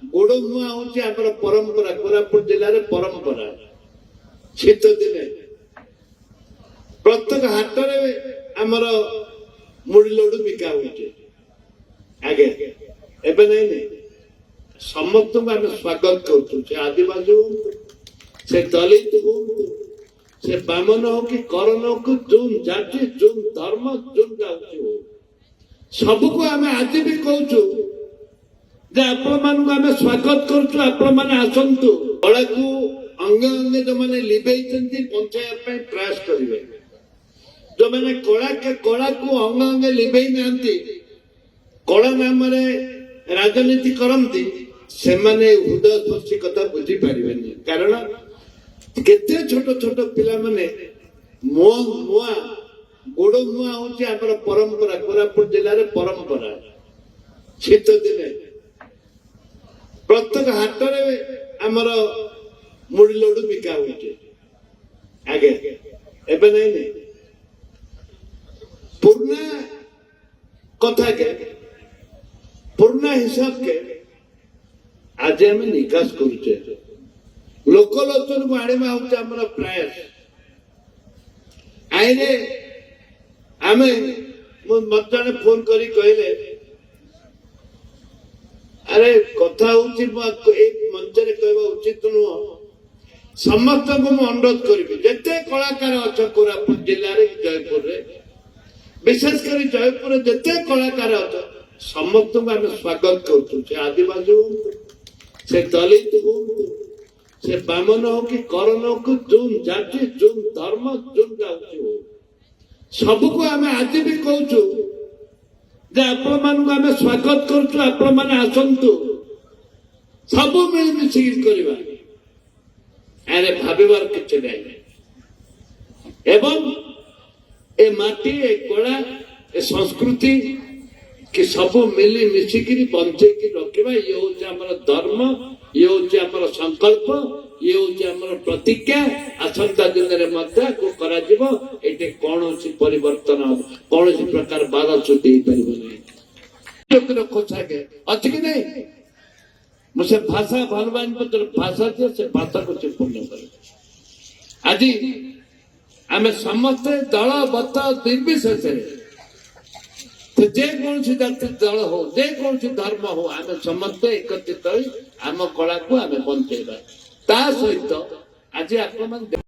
गोड़मुआ हूँ आम परंपरा कोरापुट जिले परंपरा शीत दिने प्रत्येक हाट आमर मुड़ी लड्डू बिका हो आगे एबे नहीं समस्त को आम स्वागत कर आदिवासी हूँ से दलित हूँ से बामन हो कि करण हो कि जून जाति जून धर्म जून जाति हो सबको आम आज भी कहूँ आपण स्वागत करसतु कला को अंगे अंगे जो मैंने लिभेई बचाई प्रयास करेंगे जो मैंने कला को अंग अंगे लिभेई ना कला नाम राजनीति करती से हृदय स्पर्शी कथा बुझी पारे कारण केते छोट छोट पिला माने मुआ गोड़ मुआ हूँ आम परंपरा कोरापुट जिले परंपरा शीत दिने प्रत्येक हाट आमर मुड़ी लड्डू बिका हो आगे एबे नहीं पुरना कथा के पुरना हिसाब के आज आम निकास करुचे लोकलोचन को आने हूँ आम प्रयास आईने आम मत जड़े फोन करी कहले अरे कथा हूँ मंच कहवा उचित नुह समस्त को मुझे अनुरोध करी जिते कलाकार अच्छा कोरापुट जिले में जयपुर विशेषकर जयपुर जिते कलाकार अच्छा समस्त को आम स्वागत कर आदिवासी हूँ से दलित हूँ से बामन हो कि करण हो कि जून जाति जून धर्म जून जाति हो सबको आम आज भी कहूँ आपण स्वागत करसतु सब मिलमिशी करवा अरे भावार किसी नहीं एवं ए माटी ए कला ए संस्कृति कि सब मिली मिसिकी बंचेकी रखा ये हूँ आम धर्म ये हूँ आम संकल्प ये हूँ आम प्रतिज्ञा आसंता दिन में कौन परिवर्तन कौन प्रकार बाधा छुटी पार खोसा के अच्छे कि नहीं मुझे भाषा भगवान भाषा से भाषा को से पूर्ण कर आज आम समस्ते दल बत निर्विशेष जेकोसी जाति दल हो जेकोसी धर्म हो आम समस्ते एकत्रित आम कला को आम बंचेबा ता सहित आज आप